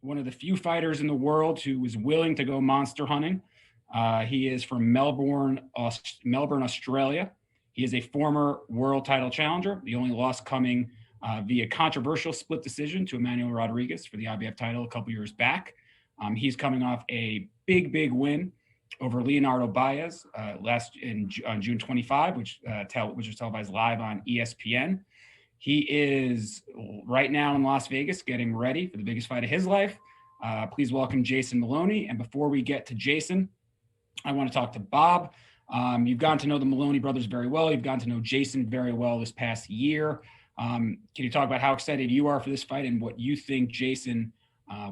one of the few fighters in the world who is willing to go monster hunting. He is from Melbourne, Australia. He is a former world title challenger, the only loss coming via controversial split decision to Emmanuel Rodriguez for the IBF title a couple years back. He's coming off a big win over Leonardo Baez on June 25, which was televised live on ESPN. He is right now in Las Vegas getting ready for the biggest fight of his life. Please welcome Jason Maloney. And before we get to Jason, I want to talk to Bob. You've gotten to know the Moloney brothers very well. You've gotten to know Jason very well this past year. Can you talk about how excited you are for this fight and what you think Jason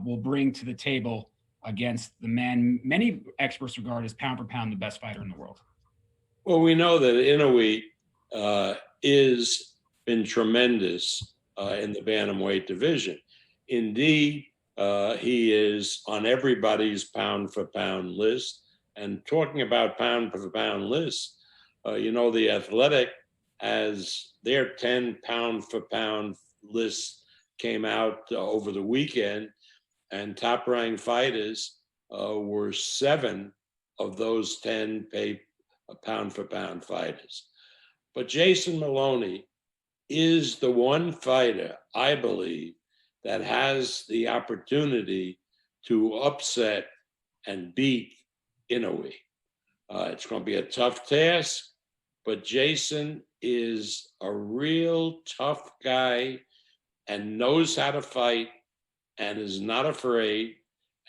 will bring to the table against the man many experts regard as pound for pound the best fighter in the world? Well, we know that Inoue is been tremendous in the bantamweight division. Indeed, he is on everybody's pound for pound list. And talking about pound for pound lists, the Athletic has their 10 pound for pound list came out over the weekend, and top ranked fighters were 7 of those 10 pound for pound fighters. But Jason Maloney is the one fighter, I believe, that has the opportunity to upset and beat Inoue. It's going to be a tough task, but Jason is a real tough guy and knows how to fight and is not afraid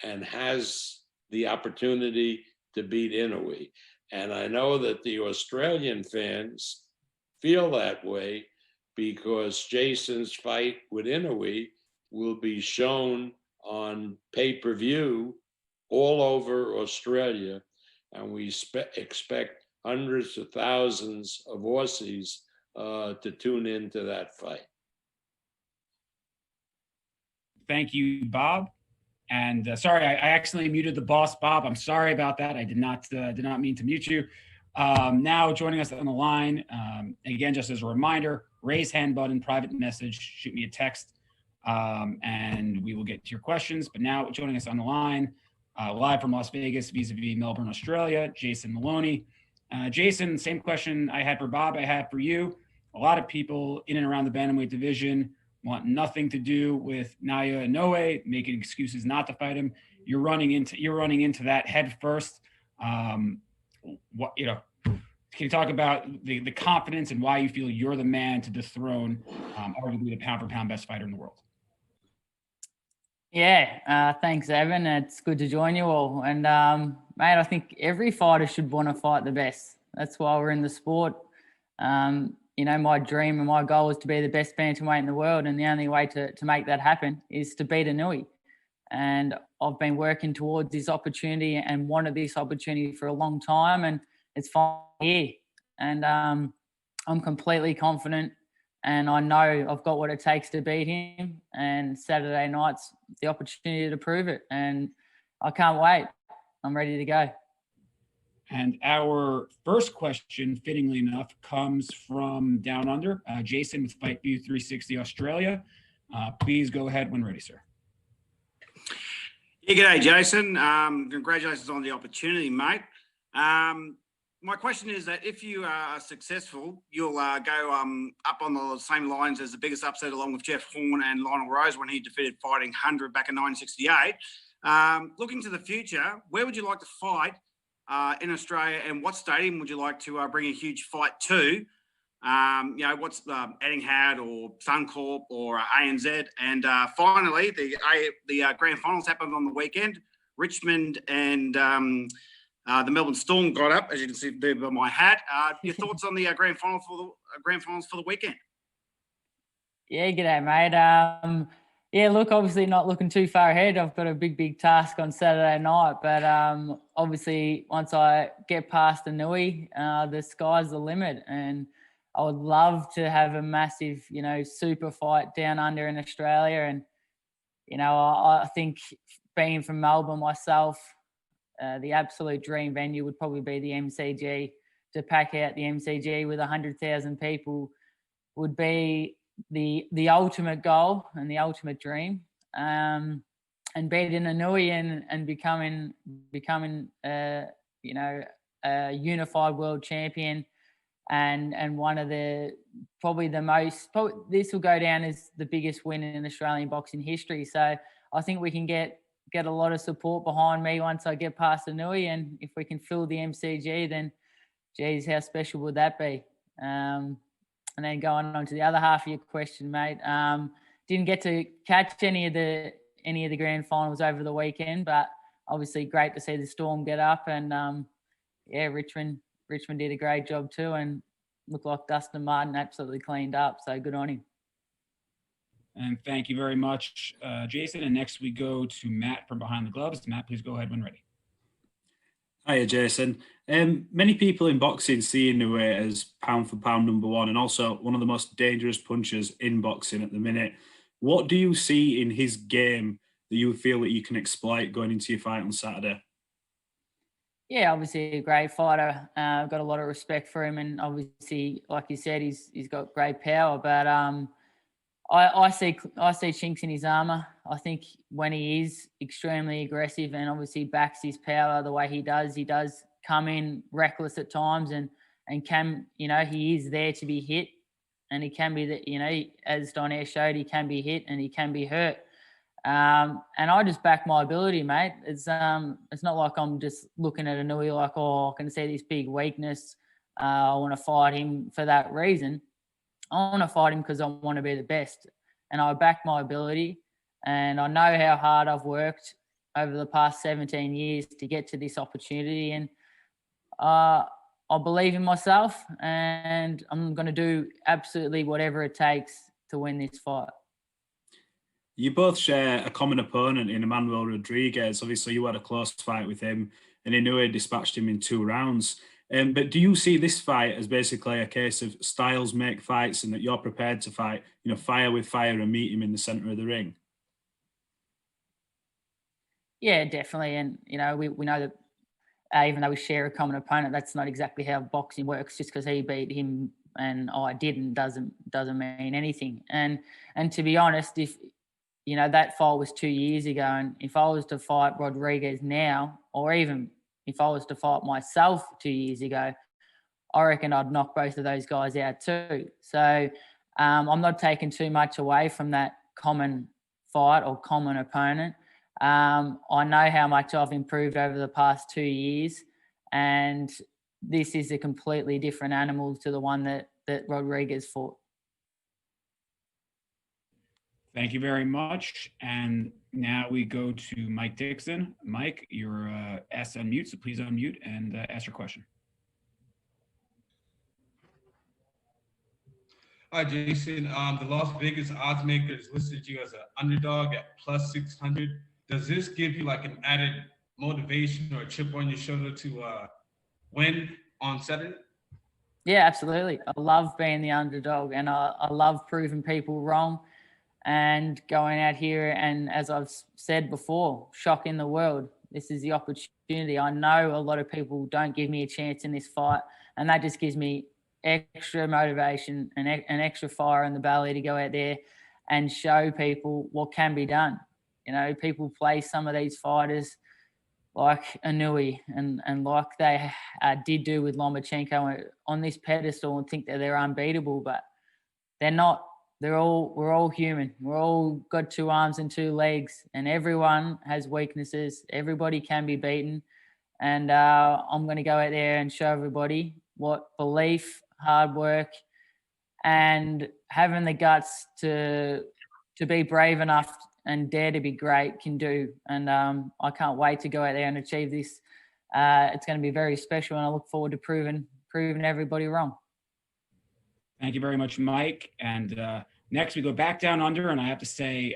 and has the opportunity to beat Inoue. And I know that the Australian fans feel that way because Jason's fight with Inoue will be shown on pay-per-view all over Australia, and we expect hundreds of thousands of Aussies to tune into that fight. Thank you, Bob. And sorry, I accidentally muted the boss, Bob. I'm sorry about that. I did not mean to mute you. Now joining us on the line, again, just as a reminder, raise hand button, private message, shoot me a text, and we will get to your questions. But now joining us on the line, live from Las Vegas, vis-a-vis Melbourne, Australia, Jason Maloney. Jason, same question I had for Bob, I had for you. A lot of people in and around the bantamweight division want nothing to do with Naoya Inoue, making excuses not to fight him. You're running into that head first. Can you talk about the confidence and why you feel you're the man to dethrone arguably the pound for pound best fighter in the world? Yeah, thanks, Evan. It's good to join you all. And mate, I think every fighter should want to fight the best. That's why we're in the sport. My dream and my goal is to be the best bantamweight in the world, and the only way to make that happen is to beat Inoue. And I've been working towards this opportunity and wanted this opportunity for a long time, and it's finally here. And I'm completely confident, and I know I've got what it takes to beat him. And Saturday night's the opportunity to prove it, and I can't wait. I'm ready to go. And our first question, fittingly enough, comes from Down Under, Jason with FightView 360 Australia. Please go ahead when ready, sir. Yeah, g'day, Jason. Congratulations on the opportunity, mate. My question is that if you are successful, you'll go up on the same lines as the biggest upset, along with Jeff Horn and Lionel Rose when he defeated Fighting 100 back in 1968. Looking to the future, where would you like to fight in Australia, and what stadium would you like to bring a huge fight to? What's Etihad or Suncorp or ANZ? And finally, the grand finals happened on the weekend. Richmond and the Melbourne Storm got up, as you can see there by my hat. Your thoughts on the grand finals for the weekend? Yeah, g'day, mate. Yeah, look, obviously not looking too far ahead. I've got a big task on Saturday night, but obviously once I get past Inoue, the sky's the limit, and I would love to have a massive, super fight down under in Australia. And, I think being from Melbourne myself, the absolute dream venue would probably be the MCG. To pack out the MCG with 100,000 people would be the ultimate goal and the ultimate dream. beating Inoue and becoming a unified world champion and one of this will go down as the biggest win in Australian boxing history. So I think we can get a lot of support behind me once I get past Inoue, and if we can fill the MCG, then geez, how special would that be? And then going on to the other half of your question, mate. Didn't get to catch any of the grand finals over the weekend, but obviously great to see the Storm get up, and Richmond did a great job too, and looked like Dustin Martin absolutely cleaned up. So good on him. And thank you very much, Jason. And next we go to Matt from Behind the Gloves. Matt, please go ahead when ready. Hiya, Jason. Many people in boxing see Inoue as pound for pound #1 and also one of the most dangerous punchers in boxing at the minute. What do you see in his game that you feel that you can exploit going into your fight on Saturday? Yeah, obviously a great fighter. I've got a lot of respect for him, and obviously, like you said, he's got great power. But I see chinks in his armor. I think when he is extremely aggressive and obviously backs his power the way he does come in reckless at times, and can, he is there to be hit, and he can be as Donaire showed, he can be hit and he can be hurt. And I just back my ability, mate. It's not like I'm just looking at Inoue like, oh, I can see this big weakness. I want to fight him for that reason. I want to fight him because I want to be the best, and I back my ability, and I know how hard I've worked over the past 17 years to get to this opportunity, and I believe in myself, and I'm going to do absolutely whatever it takes to win this fight. You both share a common opponent in Emmanuel Rodriguez. Obviously, you had a close fight with him, and Inoue dispatched him in 2 rounds. But do you see this fight as basically a case of styles make fights, and that you're prepared to fight, fire with fire and meet him in the center of the ring? Yeah, definitely. And, we know that even though we share a common opponent, that's not exactly how boxing works. Just because he beat him and I didn't doesn't mean anything. And to be honest, if, that fight was 2 years ago, and if I was to fight Rodriguez now, or even if I was to fight myself 2 years ago, I reckon I'd knock both of those guys out too. So I'm not taking too much away from that common fight or common opponent. I know how much I've improved over the past 2 years, and this is a completely different animal to the one that Rodriguez fought. Thank you very much. And now we go to Mike Dixon. Mike, you're asked to unmute, so please unmute and ask your question. Hi, Jason. The Las Vegas odds makers listed you as an underdog at +600. Does this give you like an added motivation or a chip on your shoulder to win on Saturday? Yeah, absolutely. I love being the underdog, and I love proving people wrong and going out here and, as I've said before, shocking the world. This is the opportunity. I know a lot of people don't give me a chance in this fight, and that just gives me extra motivation and an extra fire in the belly to go out there and show people what can be done. People play some of these fighters like Inoue and like they did do with Lomachenko on this pedestal and think that they're unbeatable, but they're not. We're all human. We're all got 2 arms and 2 legs, and everyone has weaknesses. Everybody can be beaten. And I'm going to go out there and show everybody what belief, hard work, and having the guts to be brave enough and dare to be great can do. And I can't wait to go out there and achieve this. It's going to be very special, and I look forward to proving everybody wrong. Thank you very much, Mike. And next we go back down under, and I have to say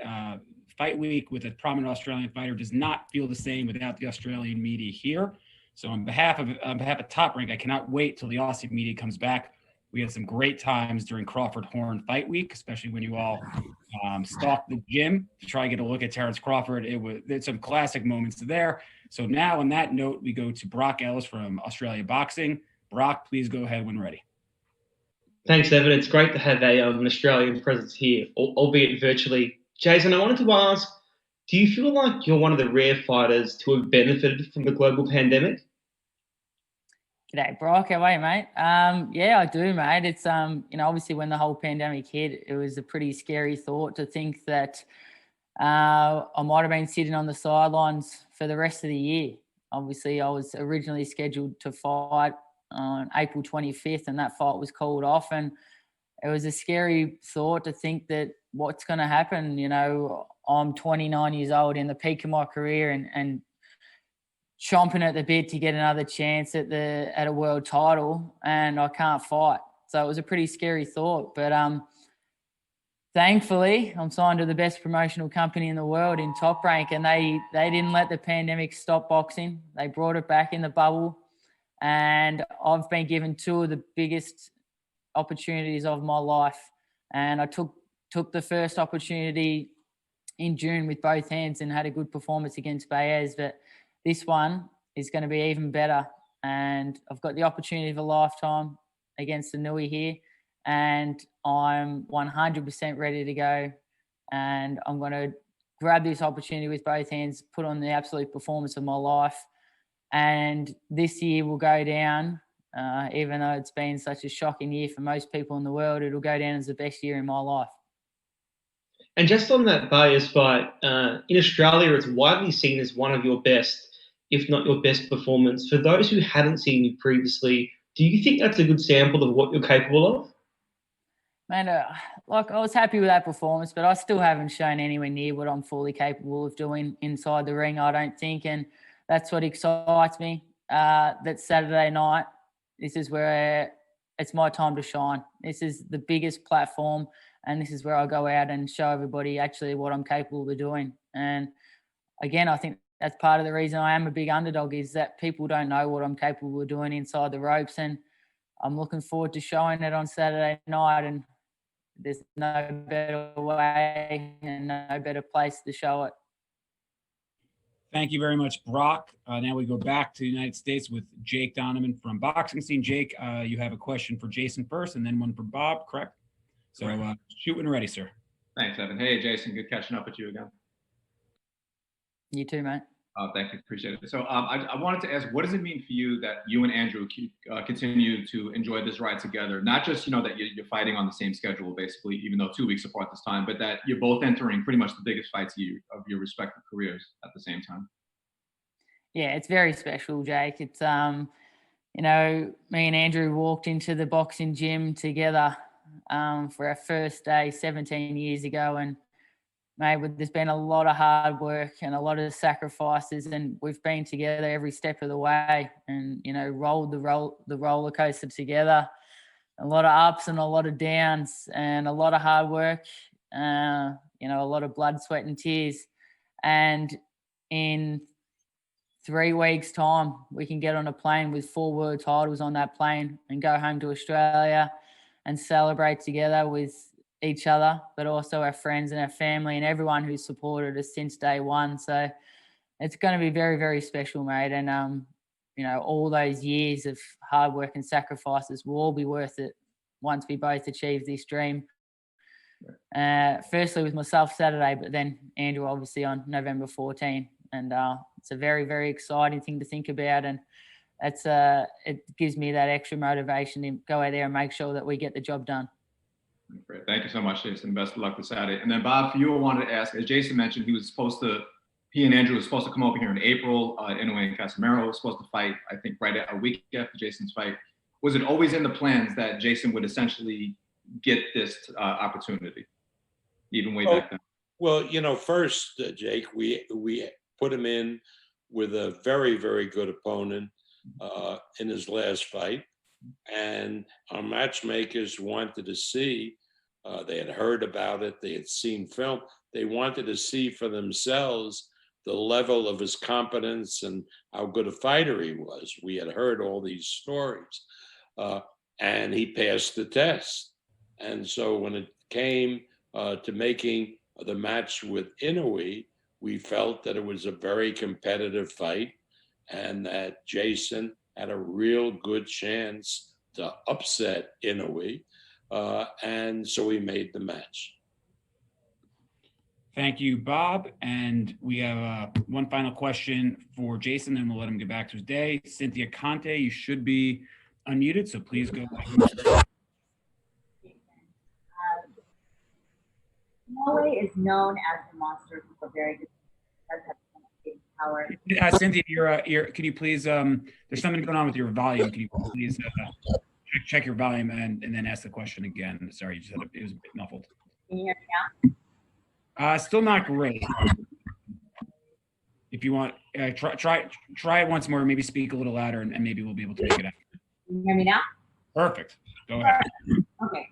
fight week with a prominent Australian fighter does not feel the same without the Australian media here. So on behalf of Top Rank, I cannot wait till the Aussie media comes back. We had some great times during Crawford Horn Fight Week, especially when you all stalked the gym to try and get a look at Terrence Crawford. There's some classic moments there. So now on that note, we go to Brock Ellis from Australia Boxing. Brock, please go ahead when ready. Thanks, Evan. It's great to have an Australian presence here, albeit virtually. Jason, I wanted to ask, Do you feel like you're one of the rare fighters to have benefited from the global pandemic? G'day, Brock. How are you, mate? Yeah, I do, mate. It's obviously when the whole pandemic hit, it was a pretty scary thought to think that I might have been sitting on the sidelines for the rest of the year. Obviously, I was originally scheduled to fight on April 25th, and that fight was called off. And it was a scary thought to think that what's going to happen. I'm 29 years old in the peak of my career and chomping at the bit to get another chance at a world title, and I can't fight. So it was a pretty scary thought. But thankfully, I'm signed to the best promotional company in the world in Top Rank, and they didn't let the pandemic stop boxing. They brought it back in the bubble, and I've been given two of the biggest opportunities of my life. And I took the first opportunity in June with both hands and had a good performance against Baez. But this one is going to be even better. And I've got the opportunity of a lifetime against Inoue here. And I'm 100% ready to go. And I'm going to grab this opportunity with both hands, put on the absolute performance of my life. And this year will go down, even though it's been such a shocking year for most people in the world, it'll go down as the best year in my life. And just on that Baez fight, in Australia, it's widely seen as one of your best, if not your best performance. For those who hadn't seen you previously, do you think that's a good sample of what you're capable of? Man, I was happy with that performance, but I still haven't shown anywhere near what I'm fully capable of doing inside the ring, I don't think. And that's what excites me. That Saturday night, this is where it's my time to shine. This is the biggest platform, and this is where I go out and show everybody actually what I'm capable of doing. And again, I think that's part of the reason I am a big underdog, is that people don't know what I'm capable of doing inside the ropes. And I'm looking forward to showing it on Saturday night. And there's no better way and no better place to show it. Thank you very much, Brock. Now we go back to the United States with Jake Donovan from Boxing Scene. Jake, you have a question for Jason first and then one for Bob, correct? So shoot when ready, sir. Thanks, Evan. Hey, Jason, good catching up with you again. You too, mate. Thank you, appreciate it. So I wanted to ask, what does it mean for you that you and Andrew continue to enjoy this ride together? Not just, that you're fighting on the same schedule, basically, even though 2 weeks apart this time, but that you're both entering pretty much the biggest fights of your respective careers at the same time. Yeah, it's very special, Jake. It's, me and Andrew walked into the boxing gym together for our first day 17 years ago, and mate, there's been a lot of hard work and a lot of sacrifices, and we've been together every step of the way, and rolled the roller coaster together. A lot of ups and a lot of downs, and a lot of hard work. A lot of blood, sweat, and tears. And in 3 weeks' time, we can get on a plane with 4 world titles on that plane and go home to Australia and celebrate together with each other, but also our friends and our family and everyone who's supported us since day one. So it's going to be very, very special, mate. And, all those years of hard work and sacrifices will all be worth it once we both achieve this dream. Firstly with myself Saturday, but then Andrew obviously on November 14. And it's a very, very exciting thing to think about. And it gives me that extra motivation to go out there and make sure that we get the job done. Great. Thank you so much, Jason. Best of luck this Saturday. And then Bob, for you, I wanted to ask, as Jason mentioned, he and Andrew were supposed to come over here in April. Inoue and Casimiro were supposed to fight, I think, right a week after Jason's fight. Was it always in the plans that Jason would essentially get this opportunity, even way back then? Well, first, Jake, we put him in with a very, very good opponent in his last fight. And our matchmakers wanted to see, they had heard about it, they had seen film, they wanted to see for themselves the level of his competence and how good a fighter he was. We had heard all these stories, and he passed the test. And so when it came to making the match with Inoue, we felt that it was a very competitive fight and that Jason had a real good chance to upset Inoue, and so we made the match. Thank you, Bob. And we have one final question for Jason, then we'll let him get back to his day. Cynthia Conte, you should be unmuted, so please go ahead. Inoue is known as the monster for very good power. Cynthia, can you please, there's something going on with your volume. Can you please check your volume and then ask the question again? Sorry, you just had it was a bit muffled. Can you hear me now? Still not great. If you want, try it once more. Maybe speak a little louder, and maybe we'll be able to make it out. Can you hear me now? Perfect. Go ahead. Okay.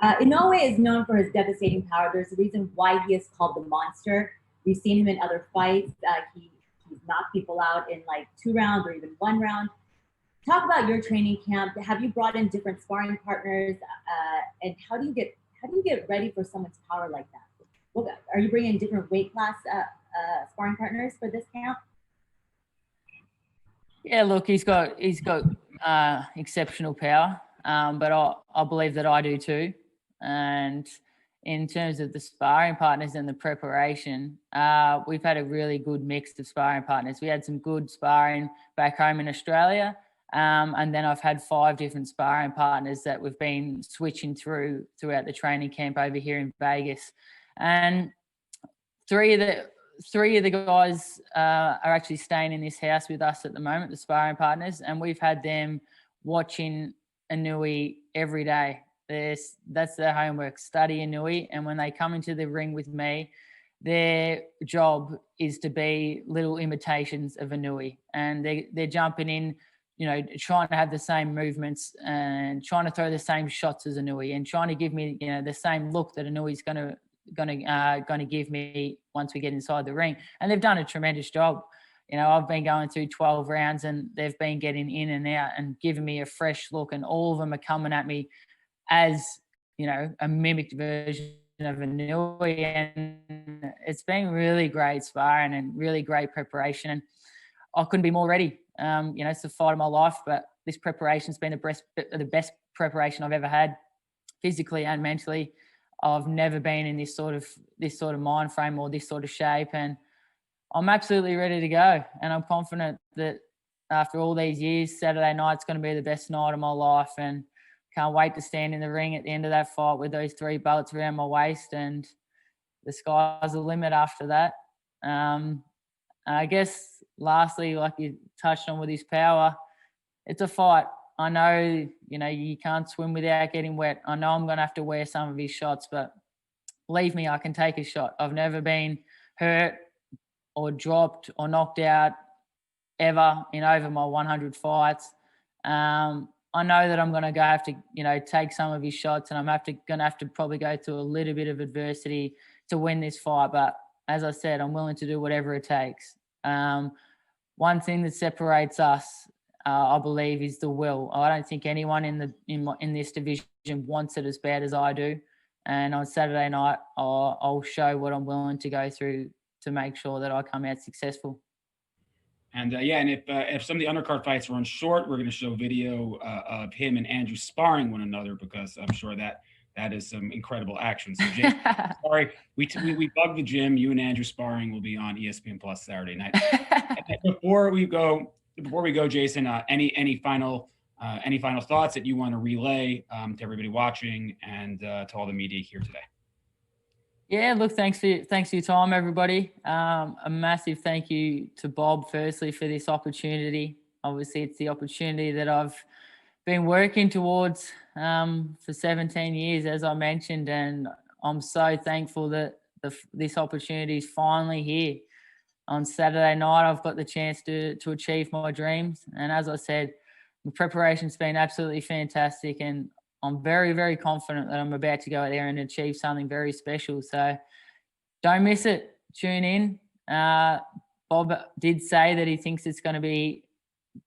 Inoue is known for his devastating power. There's a reason why he is called the monster. We've seen him in other fights. He's knocked people out in like 2 rounds or even 1 round. Talk about your training camp. Have you brought in different sparring partners? And how do you get ready for someone's power like that? Are you bringing different weight class sparring partners for this camp? Yeah, look, he's got exceptional power, but I believe that I do too. And in terms of the sparring partners and the preparation, we've had a really good mix of sparring partners. We had some good sparring back home in Australia, and then I've had 5 different sparring partners that we've been switching throughout the training camp over here in Vegas. And 3 of the guys are actually staying in this house with us at the moment, the sparring partners, and we've had them watching Inoue every day. That's their homework, study Inoue, and when they come into the ring with me, their job is to be little imitations of Inoue, and they're jumping in, trying to have the same movements and trying to throw the same shots as Inoue and trying to give me, the same look that Inoue's going to give me once we get inside the ring. And they've done a tremendous job. I've been going through 12 rounds and they've been getting in and out and giving me a fresh look, and all of them are coming at me as, a mimicked version of Inoue. And it's been really great sparring and really great preparation. And I couldn't be more ready. It's the fight of my life, but this preparation's been the best preparation I've ever had, physically and mentally. I've never been in this sort of mind frame or this sort of shape, and I'm absolutely ready to go. And I'm confident that after all these years, Saturday night's going to be the best night of my life, and can't wait to stand in the ring at the end of that fight with those 3 bullets around my waist, and the sky's the limit after that. I guess lastly, like you touched on with his power, it's a fight. I know, you can't swim without getting wet. I know I'm going to have to wear some of his shots, but believe me, I can take a shot. I've never been hurt or dropped or knocked out ever in over my 100 fights. I know that I'm going to have to, take some of his shots, and I'm going to have to probably go through a little bit of adversity to win this fight. But as I said, I'm willing to do whatever it takes. One thing that separates us, I believe, is the will. I don't think anyone in this division wants it as bad as I do. And on Saturday night, I'll show what I'm willing to go through to make sure that I come out successful. And and if some of the undercard fights run short, we're going to show video of him and Andrew sparring one another, because I'm sure that is some incredible action. So, Jason, sorry, we bugged the gym. You and Andrew sparring will be on ESPN Plus Saturday night. Before we go, Jason, any final thoughts that you want to relay to everybody watching and to all the media here today? Yeah, look, thanks for your time, everybody. A massive thank you to Bob, firstly, for this opportunity. Obviously, it's the opportunity that I've been working towards for 17 years, as I mentioned, and I'm so thankful that this opportunity is finally here. On Saturday night, I've got the chance to achieve my dreams, and as I said, the preparation's been absolutely fantastic, and I'm very, very confident that I'm about to go out there and achieve something very special. So don't miss it. Tune in. Bob did say that he thinks it's going to be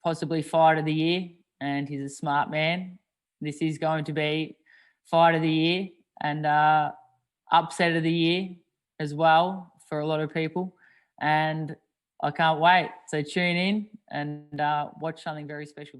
possibly fight of the year, and he's a smart man. This is going to be fight of the year and upset of the year as well for a lot of people. And I can't wait. So tune in and watch something very special.